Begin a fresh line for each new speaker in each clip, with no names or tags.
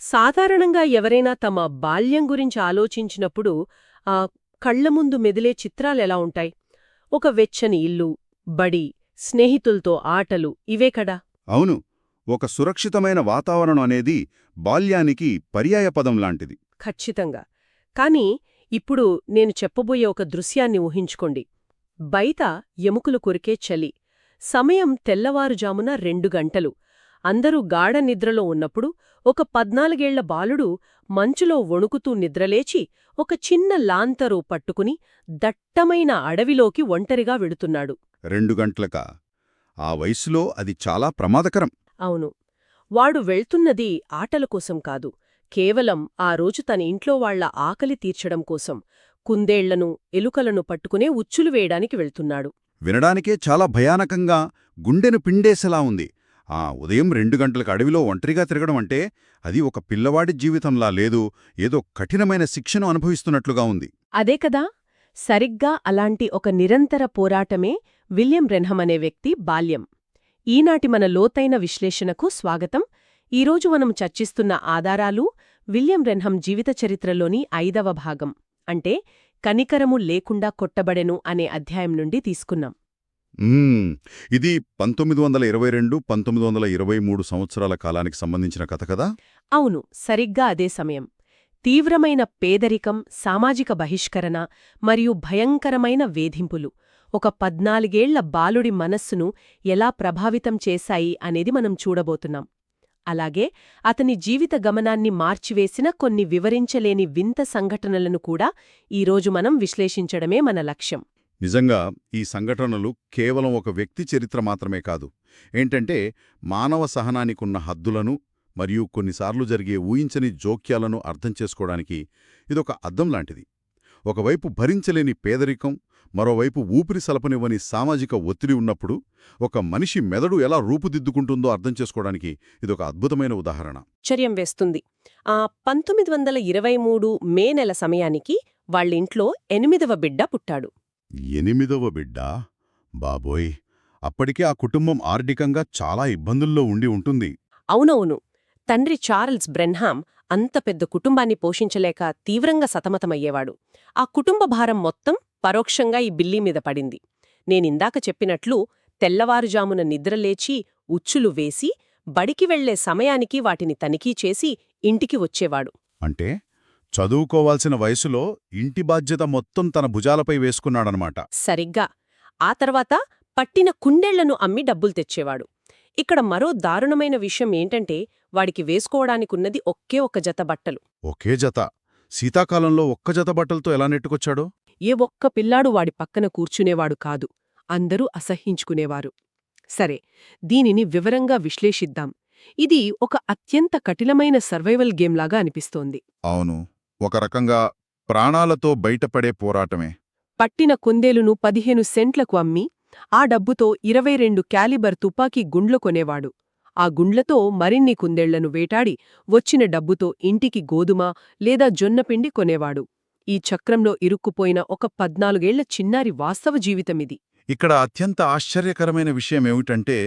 సాధారణంగా ఎవరైనా తమ బాల్యం గురించి ఆలోచించినప్పుడు ఆ కళ్ల ముందు మెదిలే చిత్రాలెలా ఉంటాయి? ఒక వెచ్చని ఇల్లు, బడి, స్నేహితుల్తో ఆటలు ఇవే కదా?
అవును. ఒక సురక్షితమైన వాతావరణం అనేది బాల్యానికి పర్యాయపదం లాంటిది.
ఖచ్చితంగా. కానీ ఇప్పుడు నేను చెప్పబోయే ఒక దృశ్యాన్ని ఊహించుకోండి. బయట ఎముకలు కొరికే చలి. సమయం తెల్లవారుజామున 2 గంటలు. అందరూ గాఢ నిద్రలో ఉన్నప్పుడు ఒక 14 బాలుడు మంచులో వణుకుతూ నిద్రలేచి ఒక చిన్న లాంతరు పట్టుకుని దట్టమైన అడవిలోకి ఒంటరిగా వెడుతున్నాడు.
2 గంటలకా? ఆ వయసులో అది చాలా ప్రమాదకరం.
అవును. వాడు వెళ్తున్నది ఆటల కోసం కాదు, కేవలం ఆ రోజు తన ఇంట్లో వాళ్ల ఆకలి తీర్చడం కోసం. కుందేళ్లను, ఎలుకలను పట్టుకునే ఉచ్చులు వేయడానికి వెళ్తున్నాడు.
వినడానికే చాలా భయానకంగా, గుండెను పిండేసేలా ఉంది. ఆ ఉదయం 2 గంటలకు అడవిలో ఒంటరిగా తిరగడం అంటే అది ఒక పిల్లవాడి జీవితంలా లేదు, ఏదో కఠినమైన శిక్షను అనుభవిస్తున్నట్లుగా ఉంది.
అదే కదా! సరిగ్గా అలాంటి ఒక నిరంతర పోరాటమే విలియం బ్రెన్హమ్ అనే వ్యక్తి బాల్యం. ఈనాటి మన లోతైన విశ్లేషణకు స్వాగతం. ఈరోజు మనం చర్చిస్తున్న ఆధారాలు విలియం బ్రెన్హమ్ జీవిత చరిత్రలోని 5వ భాగం, అంటే కనికరము లేకుండా కొట్టబడెను అనే అధ్యాయం నుండి తీసుకున్నాం.
ఇది 1922–1923 సంవత్సరాల కాలానికి సంబంధించిన కథ కదా?
అవును, సరిగ్గా అదే సమయం. తీవ్రమైన పేదరికం, సామాజిక బహిష్కరణ మరియు భయంకరమైన వేధింపులు ఒక 14 బాలుడి మనస్సును ఎలా ప్రభావితం చేశాయి అనేది మనం చూడబోతున్నాం. అలాగే అతని జీవిత గమనాన్ని మార్చివేసిన కొన్ని వివరించలేని వింత సంఘటనలను కూడా ఈరోజు మనం విశ్లేషించడమే మన లక్ష్యం.
నిజంగా ఈ సంఘటనలు కేవలం ఒక వ్యక్తి చరిత్ర మాత్రమే కాదు. ఏంటంటే మానవ సహనానికున్న హద్దులను మరియు కొన్నిసార్లు జరిగే ఊహించని జోక్యాలను అర్థం చేసుకోవడానికి ఇదొక అద్దం లాంటిది. ఒకవైపు భరించలేని పేదరికం, మరోవైపు ఊపిరి సలపనివ్వని సామాజిక ఒత్తిడి ఉన్నప్పుడు ఒక మనిషి మెదడు ఎలా రూపుదిద్దుకుంటుందో అర్థం చేసుకోవడానికి ఇదొక అద్భుతమైన ఉదాహరణ.
ఆశ్చర్యం వేస్తుంది. 1923 మే నెల సమయానికి వాళ్ళింట్లో 8వ బిడ్డ పుట్టాడు.
8వ బిడ్డా? బాబోయ్! అప్పటికే ఆ కుటుంబం ఆర్థికంగా చాలా ఇబ్బందుల్లో ఉండి ఉంటుంది.
అవునవును. తండ్రి చార్ల్స్ బ్రెన్హామ్ అంత పెద్ద కుటుంబాన్ని పోషించలేక తీవ్రంగా సతమతమయ్యేవాడు. ఆ కుటుంబ భారం మొత్తం పరోక్షంగా ఈ బిల్లీ మీద పడింది. నేనిందాక చెప్పినట్లు తెల్లవారుజామున నిద్రలేచి ఉచ్చులు వేసి బడికి వెళ్లే సమయానికి వాటిని తనిఖీ చేసి ఇంటికి వచ్చేవాడు.
అంటే చదువుకోవాల్సిన వయసులో ఇంటి బాధ్యత మొత్తం తన భుజాలపై వేసుకున్నాడనమాట.
సరిగ్గా. ఆ తర్వాత పట్టిన కుండేళ్లను అమ్మి డబ్బులు తెచ్చేవాడు. ఇక్కడ మరో దారుణమైన విషయం ఏంటంటే వాడికి వేసుకోవడానికున్నది ఒకే ఒక జత బట్టలు.
ఒకే జత? శీతాకాలంలో ఒక్క జత బట్టలతో ఎలా నెట్టుకొచ్చాడో?
ఏ ఒక్క పిల్లాడు వాడి పక్కన కూర్చునేవాడు కాదు. అందరూ అసహ్యించుకునేవారు. సరే, దీనిని వివరంగా విశ్లేషిద్దాం. ఇది ఒక అత్యంత కఠినమైన సర్వైవల్ గేమ్లాగా అనిపిస్తోంది.
అవును, ఒక రకంగా ప్రాణాలతో బయటపడే పోరాటమే.
పట్టిన కుందేలును 15 సెంట్లకు అమ్మి ఆ డబ్బుతో 22 క్యాలిబర్ తుపాకీ గుండ్లు కొనేవాడు. ఆ గుండ్లతో మరిన్ని కుందేళ్లను వేటాడి వచ్చిన డబ్బుతో ఇంటికి గోధుమ లేదా జొన్నపిండి కొనేవాడు. ఈ చక్రంలో ఇరుక్కుపోయిన ఒక 14 చిన్నారి వాస్తవ జీవితమిది.
ఇక్కడ అత్యంత ఆశ్చర్యకరమైన విషయమేమిటంటే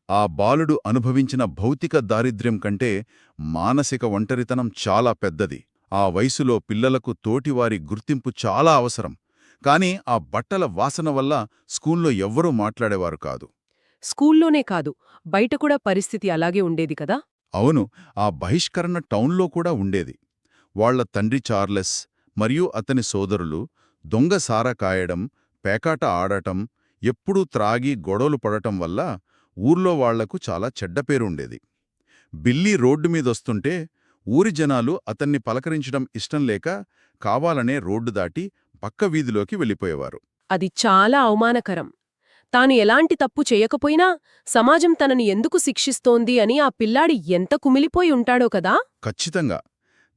ఆ బాలుడు అనుభవించిన భౌతిక దారిద్ర్యం కంటే మానసిక ఒంటరితనం చాలా పెద్దది. ఆ వయసులో పిల్లలకు తోటివారి గుర్తింపు చాలా అవసరం. కాని ఆ బట్టల వాసన వల్ల స్కూల్లో ఎవ్వరూ మాట్లాడేవారు కాదు.
స్కూల్లోనే కాదు, బయట కూడా పరిస్థితి అలాగే ఉండేది కదా?
అవును, ఆ బహిష్కరణ టౌన్లో కూడా ఉండేది. వాళ్ల తండ్రి చార్లెస్ మరియు అతని సోదరులు దొంగ సారా కాయడం, పేకాట ఆడటం, ఎప్పుడూ త్రాగి గొడవలు పడటం వల్ల ఊర్లో వాళ్లకు చాలా చెడ్డపేరుండేది. బిల్లీ రోడ్డు మీదొస్తుంటే ఊరి జనాలు అతన్ని పలకరించడం ఇష్టంలేక కావాలనే రోడ్డు దాటి పక్క వీధిలోకి వెళ్ళిపోయేవారు.
అది చాలా అవమానకరం. తాను ఎలాంటి తప్పు చేయకపోయినా సమాజం తనని ఎందుకు శిక్షిస్తోంది అని ఆ పిల్లాడి ఎంత కుమిలిపోయి ఉంటాడో కదా?
ఖచ్చితంగా.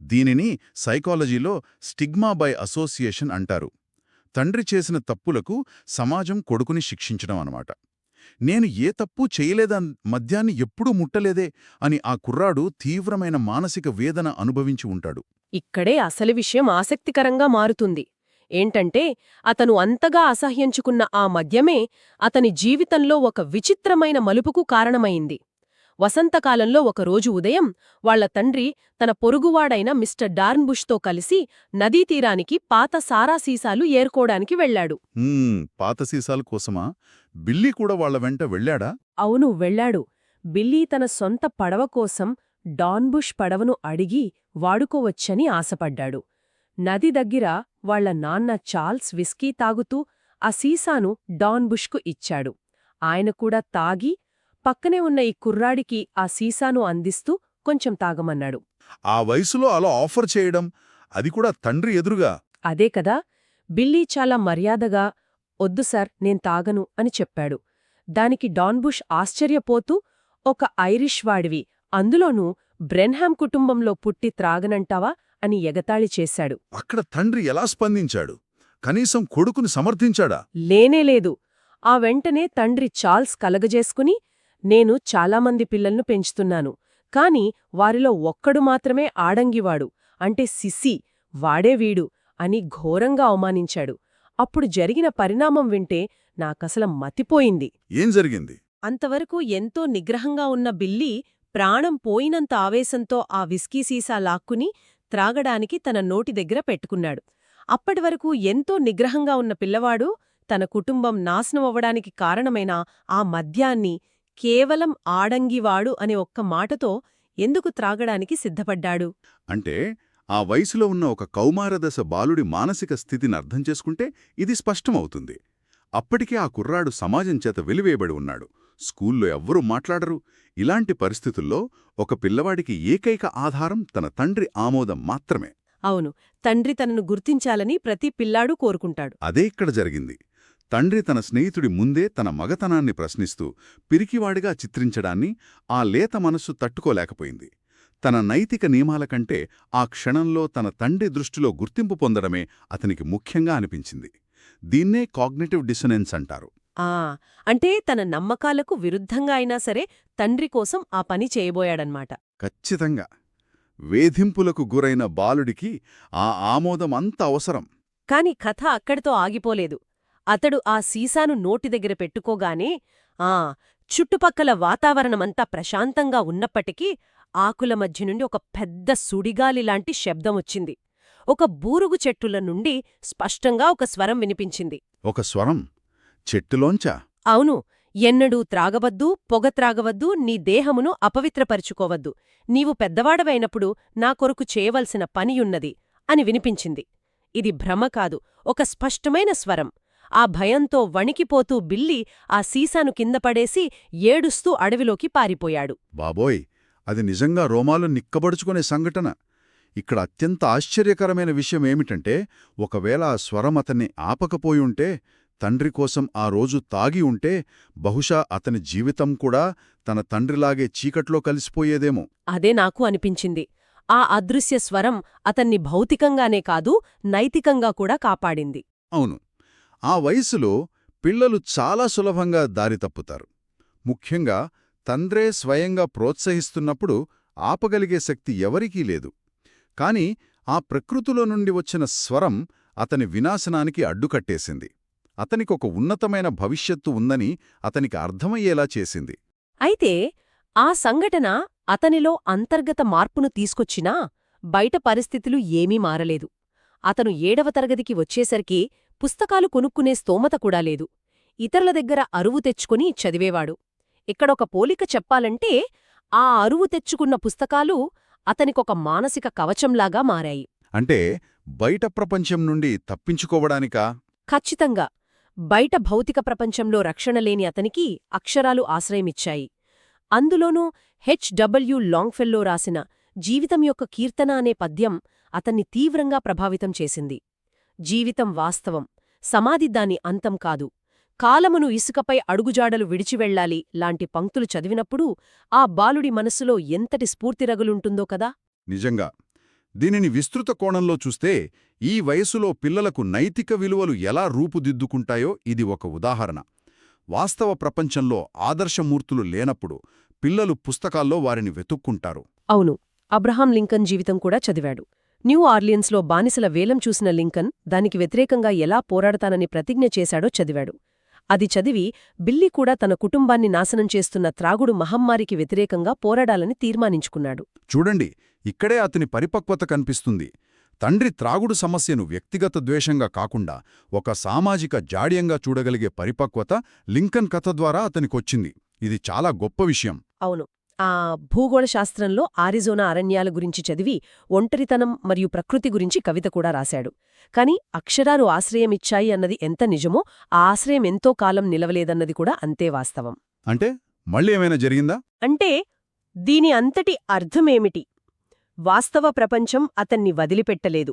దీనిని సైకాలజీలో స్టిగ్మా బై అసోసియేషన్ అంటారు. తండ్రి చేసిన తప్పులకు సమాజం కొడుకుని శిక్షించడం అన్నమాట. నేను ఏ తప్పూ చేయలేదా, మద్యాన్ని ఎప్పుడూ ముట్టలేదే అని ఆ కుర్రాడు తీవ్రమైన మానసిక వేదన అనుభవించి ఉంటాడు.
ఇక్కడే అసలు విషయం ఆసక్తికరంగా మారుతుంది. ఏంటంటే అతను అంతగా అసహ్యించుకున్న ఆ మద్యమే అతని జీవితంలో ఒక విచిత్రమైన మలుపుకు కారణమైంది. వసంతకాలంలో ఒకరోజు ఉదయం వాళ్ల తండ్రి తన పొరుగువాడైన మిస్టర్ డార్న్బుష్తో కలిసి నదీతీరానికి పాత సారా సీసాలు ఏరుకోడానికి వెళ్లాడు.
పాత సీసాల కోసమా? బిల్లీ కూడా వాళ్ల వెంట వెళ్ళాడా?
అవును, వెళ్లాడు. బిల్లీ తన సొంత పడవ కోసం డార్న్బుష్ పడవను అడిగి వాడుకోవచ్చని ఆశపడ్డాడు. నది దగ్గర వాళ్ల నాన్న చార్ల్స్ విస్కీ తాగుతూ ఆ సీసాను డార్న్బుష్కు ఇచ్చాడు. ఆయన కూడా తాగి పక్కనే ఉన్న ఈ కుర్రాడికి ఆ సీసాను అందిస్తూ కొంచెం తాగమన్నాడు.
ఆ వయసులో అలా ఆఫర్ చేయడం, అది కూడా తండ్రి ఎదురుగా!
అదే కదా! బిల్లీ చాలా మర్యాదగా "ఒద్దు సార్, నేను తాగను" అని చెప్పాడు. దానికి డార్న్బుష్ ఆశ్చర్యపోతూ, "ఒక ఐరిష్ వాడివి, అందులోనూ బ్రెన్హామ్ కుటుంబంలో పుట్టి త్రాగనంటావా" అని ఎగతాళి చేశాడు.
అక్కడ తండ్రి ఎలా స్పందించాడు? కనీసం కొడుకుని సమర్థించాడా?
లేనేలేదు. ఆ వెంటనే తండ్రి చార్ల్స్ కలగజేసుకుని, "నేను చాలామంది పిల్లల్ను పెంచుతున్నాను, కాని వారిలో ఒక్కడు మాత్రమే ఆడంగివాడు, అంటే సిసి, వాడే వీడు" అని ఘోరంగా అవమానించాడు. అప్పుడు జరిగిన పరిణామం వింటే నాకసల మతిపోయింది.
ఏం జరిగింది?
అంతవరకు ఎంతో నిగ్రహంగా ఉన్న బిల్లీ ప్రాణం పోయినంత ఆవేశంతో ఆ విస్కీ సీసా లాక్కుని త్రాగడానికి తన నోటి దగ్గర పెట్టుకున్నాడు. అప్పటివరకు ఎంతో నిగ్రహంగా ఉన్న పిల్లవాడు తన కుటుంబం నాశనమవ్వడానికి కారణమైన ఆ మద్యాన్ని కేవలం ఆడంగివాడు అనే ఒక్క మాటతో ఎందుకు త్రాగడానికి సిద్ధపడ్డాడు?
అంటే ఆ వయసులో ఉన్న ఒక కౌమారదశ బాలుడి మానసిక స్థితిని అర్థం చేసుకుంటే ఇది స్పష్టమవుతుంది. అప్పటికే ఆ కుర్రాడు సమాజం చేత వెలివేయబడి ఉన్నాడు. స్కూల్లో ఎవ్వరూ మాట్లాడరు. ఇలాంటి పరిస్థితుల్లో ఒక పిల్లవాడికి ఏకైక ఆధారం తన తండ్రి ఆమోదం మాత్రమే.
అవును, తండ్రి తనను గుర్తించాలని ప్రతి పిల్లాడూ కోరుకుంటాడు.
అదే ఇక్కడ జరిగింది. తండ్రి తన స్నేహితుడి ముందే తన మగతనాన్ని ప్రశ్నిస్తూ పిరికివాడిగా చిత్రించడాన్ని ఆ లేత మనస్సు తట్టుకోలేకపోయింది. తన నైతిక నియమాల కంటే ఆ క్షణంలో తన తండ్రి దృష్టిలో గుర్తింపు పొందడమే అతనికి ముఖ్యంగా అనిపించింది. దీన్నే కాగ్నిటివ్ డిసొనెన్స్ అంటారు.
అంటే తన నమ్మకాలకు విరుద్ధంగా అయినా సరే తండ్రి కోసం ఆ పని చేయబోయాడన్మాట.
ఖచ్చితంగా. వేధింపులకు గురైన బాలుడికి ఆ ఆమోదం అంత అవసరం.
కాని కథ అక్కడితో ఆగిపోలేదు. అతడు ఆ సీసాను నోటి దగ్గర పెట్టుకోగానే చుట్టుపక్కల వాతావరణమంతా ప్రశాంతంగా ఉన్నప్పటికీ ఆకుల మధ్య నుండి ఒక పెద్ద సుడిగాలిలాంటి శబ్దమొచ్చింది. ఒక బూరుగు చెట్టుల నుండి స్పష్టంగా ఒక స్వరం వినిపించింది.
ఒక స్వరం? చెట్టులోంచా?
అవును. "ఎన్నడూ త్రాగవద్దు, పొగ త్రాగవద్దు, నీ దేహమును అపవిత్రపరుచుకోవద్దు. నీవు పెద్దవాడవైనప్పుడు నా కొరకు చేయవలసిన పనియున్నది" అని వినిపించింది. ఇది భ్రమ కాదు, ఒక స్పష్టమైన స్వరం. ఆ భయంతో వణికిపోతూ బిల్లీ ఆ సీసాను కిందపడేసి ఏడుస్తూ అడవిలోకి పారిపోయాడు.
బాబోయ్, అది నిజంగా రోమాలు నిక్కబడుచుకునే సంఘటన. ఇక్కడ అత్యంత ఆశ్చర్యకరమైన విషయమేమిటంటే, ఒకవేళ ఆ స్వరం అతన్ని ఆపకపోయుంటే, తండ్రి కోసం ఆ రోజు తాగి ఉంటే, బహుశా అతని జీవితం కూడా తన తండ్రిలాగే చీకట్లో కలిసిపోయేదేమో.
అదే నాకు అనిపించింది. ఆ అదృశ్య స్వరం అతన్ని భౌతికంగానే కాదు, నైతికంగా కూడా కాపాడింది.
అవును. ఆ వయసులో పిల్లలు చాలా సులభంగా దారి తప్పుతారు. ముఖ్యంగా తండ్రే స్వయంగా ప్రోత్సహిస్తున్నప్పుడు ఆపగలిగే శక్తి ఎవరికీ లేదు. కాని ఆ ప్రకృతిలో నుండి వచ్చిన స్వరం అతని వినాశనానికి అడ్డుకట్టేసింది. అతనికొక ఉన్నతమైన భవిష్యత్తు ఉందని అతనికి అర్థమయ్యేలా చేసింది.
అయితే ఆ సంఘటన అతనిలో అంతర్గత మార్పును తీసుకొచ్చినా బయట పరిస్థితులు ఏమీ మారలేదు. అతను 7వ తరగతికి వచ్చేసరికి పుస్తకాలు కొనుక్కునే స్తోమత కూడా లేదు. ఇతరుల దగ్గర అరువు తెచ్చుకుని చదివేవాడు. ఇక్కడొక పోలిక చెప్పాలంటే ఆ అరువు తెచ్చుకున్న పుస్తకాలు అతనికొక మానసిక కవచంలాగా మారాయి.
అంటే బయట ప్రపంచం నుండి తప్పించుకోవడానికా?
ఖచ్చితంగా. బయట భౌతిక ప్రపంచంలో రక్షణ లేని అతనికి అక్షరాలు ఆశ్రయమిచ్చాయి. అందులోనూ హెచ్.డబ్ల్యూ. లాంగ్ఫెల్లో రాసిన జీవితం యొక్క కీర్తన అనే పద్యం అతన్ని తీవ్రంగా ప్రభావితం చేసింది. జీవితం వాస్తవం, సమాధి దాని అంతం కాదు, కాలమును ఇసుకపై అడుగుజాడలు విడిచివెళ్లాలి లాంటి పంక్తులు చదివినప్పుడు ఆ బాలుడి మనస్సులో ఎంతటి స్ఫూర్తిరగులుంటుందో కదా.
నిజంగా. దీనిని విస్తృత కోణంలో చూస్తే ఈ వయసులో పిల్లలకు నైతిక విలువలు ఎలా రూపుదిద్దుకుంటాయో ఇది ఒక ఉదాహరణ. వాస్తవ ప్రపంచంలో ఆదర్శమూర్తులు లేనప్పుడు పిల్లలు పుస్తకాల్లో వారిని వెతుక్కుంటారు.
అవును, అబ్రహాం లింకన్ జీవితం కూడా చదివాడు. న్యూ ఆర్లియన్స్లో బానిసల వేలం చూసిన లింకన్ దానికి వ్యతిరేకంగా ఎలా పోరాడతానని ప్రతిజ్ఞ చేశాడో చదివాడు. అది చదివి బిల్లీ కూడా తన కుటుంబాన్ని నాశనం చేస్తున్న త్రాగుడు మహమ్మారికి వ్యతిరేకంగా పోరాడాలని తీర్మానించుకున్నాడు.
చూడండి, ఇక్కడే అతని పరిపక్వత కనిపిస్తుంది. తండ్రి త్రాగుడు సమస్యను వ్యక్తిగత ద్వేషంగా కాకుండా ఒక సామాజిక జాడ్యంగా చూడగలిగే పరిపక్వత లింకన్ కథ ద్వారా అతనికొచ్చింది. ఇది చాలా గొప్ప విషయం.
అవును. ఆ భూగోళ శాస్త్రంలో ఆరిజోనా అరణ్యాల గురించి చదివి ఒంటరితనం మరియు ప్రకృతి గురించి కవిత కూడా రాశాడు. కాని అక్షరాలు ఆశ్రయమిచ్చాయి అన్నది ఎంత నిజమో ఆ ఆశ్రయం ఎంతో కాలం నిలవలేదన్నది కూడా అంతే వాస్తవం.
అంటే మళ్ళీ ఏమైనా జరిగిందా?
అంటే దీని అంతటి అర్థమేమిటి? వాస్తవ ప్రపంచం అతన్ని వదిలిపెట్టలేదు.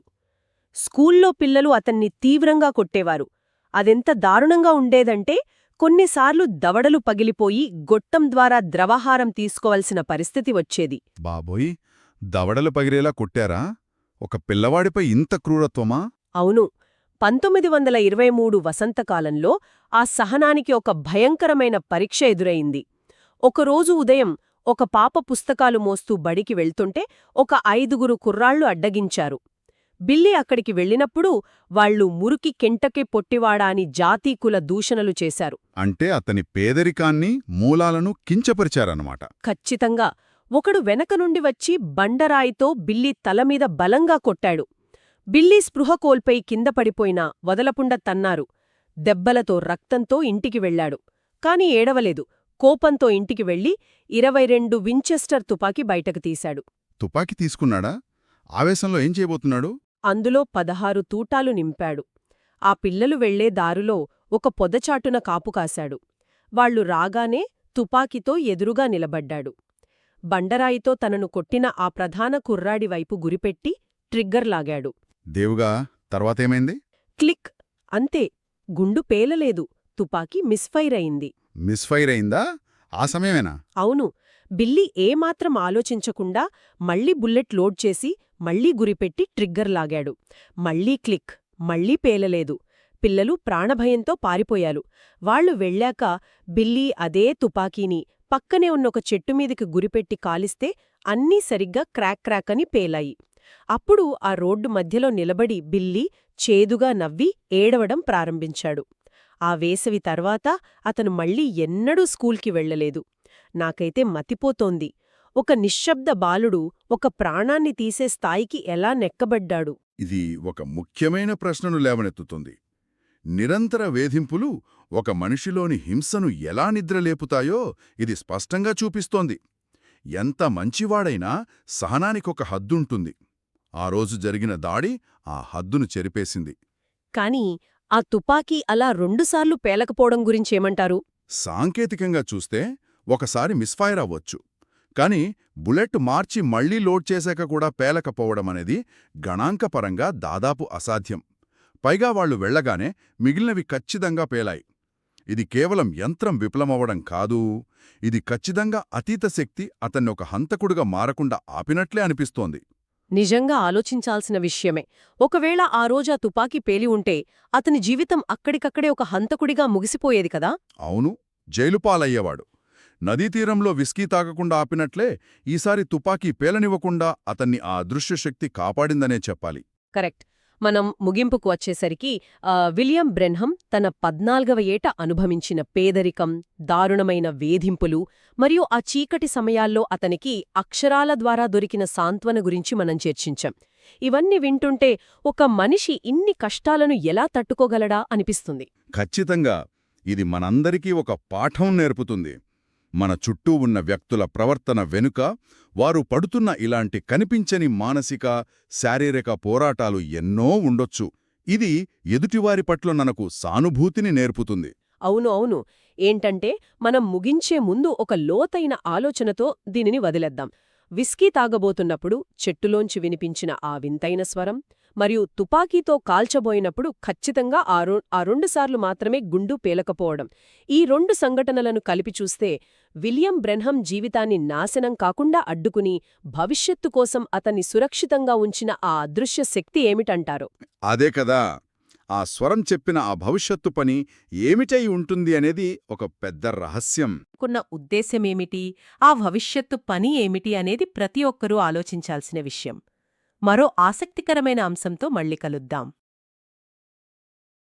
స్కూల్లో పిల్లలు అతన్ని తీవ్రంగా కొట్టేవారు. అదెంత దారుణంగా ఉండేదంటే కొన్నిసార్లు దవడలు పగిలిపోయి గొట్టం ద్వారా ద్రవాహారం తీసుకోవలసిన పరిస్థితి వచ్చేది.
బాబోయ్, దవడలు పగిరేలా కొట్టారా? ఒక పిల్లవాడిపై ఇంత క్రూరత్వమా?
అవును. 1923 వసంతకాలంలో ఆ సహనానికి ఒక భయంకరమైన పరీక్ష ఎదురయింది. ఒకరోజు ఉదయం ఒక పాప పుస్తకాలు మోస్తూ బడికి వెళ్తుంటే ఒక 5 కుర్రాళ్లు అడ్డగించారు. బిల్లీ అక్కడికి వెళ్ళినప్పుడు వాళ్లు మురికి కెంటకే పొట్టివాడా అని జాతీకుల దూషణలు చేశారు.
అంటే అతని పేదరికాన్ని, మూలాలను కించపరిచారన్నమాట.
ఖచ్చితంగా. ఒకడు వెనక నుండి వచ్చి బండరాయితో బిల్లీ తలమీద బలంగా కొట్టాడు. బిల్లీ స్పృహ కోల్పోయి కింద పడిపోయినా వదలపుండ తన్నారు. దెబ్బలతో రక్తంతో ఇంటికి వెళ్లాడు. కాని ఏడవలేదు. కోపంతో ఇంటికి వెళ్లి 22 వించెస్టర్ తుపాకీ బయటకు తీశాడు.
తుపాకీ తీసుకున్నాడా? ఆవేశంలో ఏం చేయబోతున్నాడు?
అందులో 16 తూటాలు నింపాడు. ఆ పిల్లలు వెళ్లే దారులో ఒక పొదచాటున కాపుకాశాడు. వాళ్లు రాగానే తుపాకీతో ఎదురుగా నిలబడ్డాడు. బండరాయితో తనను కొట్టిన ఆ ప్రధాన కుర్రాడివైపు గురిపెట్టి ట్రిగ్గర్ లాగాడు.
దేవుగా, తర్వాతేమైంది?
క్లిక్! అంతే. గుండు పేలలేదు. తుపాకీ మిస్ఫైర్ అయింది.
మిస్ఫైర్ అయిందా? ఆ సమయమేనా?
అవును. బిల్లీ ఏమాత్రం ఆలోచించకుండా మళ్లీ బుల్లెట్ లోడ్ చేసి మళ్లీ గురిపెట్టి ట్రిగ్గర్ లాగాడు. మళ్లీ క్లిక్! మళ్లీ పేలలేదు. పిల్లలు ప్రాణభయంతో పారిపోయారు. వాళ్లు వెళ్ళాక బిల్లీ అదే తుపాకీని పక్కనే ఉన్నొక చెట్టుమీదికి గురిపెట్టి కాలిస్తే అన్నీ సరిగ్గా క్రాక్ క్రాక్ అని పేలాయి. అప్పుడు ఆ రోడ్డు మధ్యలో నిలబడి బిల్లీ చేదుగా నవ్వి ఏడవడం ప్రారంభించాడు. ఆ వేసవి తర్వాత అతను మళ్లీ ఎన్నడూ స్కూల్కి వెళ్లలేదు. నాకైతే మతిపోతోంది. ఒక నిశ్శబ్ద బాలుడు ఒక ప్రాణాన్ని తీసే స్థాయికి ఎలా నెక్కబడ్డాడు?
ఇది ఒక ముఖ్యమైన ప్రశ్నను లేవనెత్తుతుంది. నిరంతర వేధింపులు ఒక మనిషిలోని హింసను ఎలా నిద్రలేపుతాయో ఇది స్పష్టంగా చూపిస్తోంది. ఎంత మంచివాడైనా సహనానికొక హద్దుంటుంది. ఆ రోజు జరిగిన దాడి ఆ హద్దును చెరిపేసింది.
కాని ఆ తుపాకీ అలా 2 సార్లు పేలకపోవడం గురించేమంటారు?
సాంకేతికంగా చూస్తే ఒకసారి మిస్ఫైర్ అవ్వొచ్చు. కాని బుల్లెట్ మార్చి మళ్లీ లోడ్ చేశాక కూడా పేలకపోవడమనేది గణాంకపరంగా దాదాపు అసాధ్యం. పైగా వాళ్లు వెళ్లగానే మిగిలినవి ఖచ్చితంగా పేలాయి. ఇది కేవలం యంత్రం విఫలమవ్వడం కాదు, ఇది ఖచ్చితంగా అతీత శక్తి అతన్నొక హంతకుడుగా మారకుండా ఆపినట్లే అనిపిస్తోంది.
నిజంగా ఆలోచించాల్సిన విషయమే. ఒకవేళ ఆ రోజా తుపాకీ పేలి ఉంటే అతని జీవితం అక్కడికక్కడే ఒక హంతకుడిగా ముగిసిపోయేది కదా?
అవును, జైలుపాలయ్యేవాడు. నదీతీరంలో విస్కీ తాగకుండా ఆపినట్లే ఈసారి తుపాకీ పేలనివ్వకుండా అతన్ని ఆ అదృశ్యశక్తి కాపాడిందనే చెప్పాలి.
కరెక్ట్. మనం ముగింపుకు వచ్చేసరికి విలియం బ్రెన్హం తన 14వ ఏట అనుభవించిన పేదరికం, దారుణమైన వేధింపులు మరియు ఆ చీకటి సమయాల్లో అతనికి అక్షరాల ద్వారా దొరికిన సాంత్వన గురించి మనం చర్చించాం. ఇవన్నీ వింటుంటే ఒక మనిషి ఇన్ని కష్టాలను ఎలా తట్టుకోగలడా అనిపిస్తుంది.
ఖచ్చితంగా ఇది మనందరికీ ఒక పాఠం నేర్పుతుంది. మన చుట్టూ ఉన్న వ్యక్తుల ప్రవర్తన వెనుక వారు పడుతున్న ఇలాంటి కనిపించని మానసిక, శారీరక పోరాటాలు ఎన్నో ఉండొచ్చు. ఇది ఎదుటివారి పట్ల మనకు సానుభూతిని నేర్పుతుంది.
అవును అవును. ఏంటంటే మనం ముగించే ముందు ఒక లోతైన ఆలోచనతో దీనిని వదిలేద్దాం. విస్కీ తాగబోతున్నప్పుడు చెట్టులోంచి వినిపించిన ఆ వింతైన స్వరం, మరియు తుపాకీతో కాల్చబోయినప్పుడు ఖచ్చితంగా ఆ 2 సార్లు మాత్రమే గుండు పేలకపోవడం, ఈ 2 సంఘటనలను కలిపి చూస్తే విలియం బ్రెన్హం జీవితాన్ని నాశనం కాకుండా అడ్డుకుని భవిష్యత్తు కోసం అతన్ని సురక్షితంగా ఉంచిన ఆ అదృశ్య శక్తి ఏమిటంటారు?
అదే కదా, ఆ స్వరం చెప్పిన ఆ భవిష్యత్తు పని ఏమిటై ఉంటుంది అనేది ఒక పెద్ద రహస్యం.
కున్న ఉద్దేశమేమిటి, ఆ భవిష్యత్తు పని ఏమిటి అనేది ప్రతి ఒక్కరూ ఆలోచించాల్సిన విషయం. మరో ఆసక్తికరమైన అంశంతో మళ్ళీ కలుద్దాం.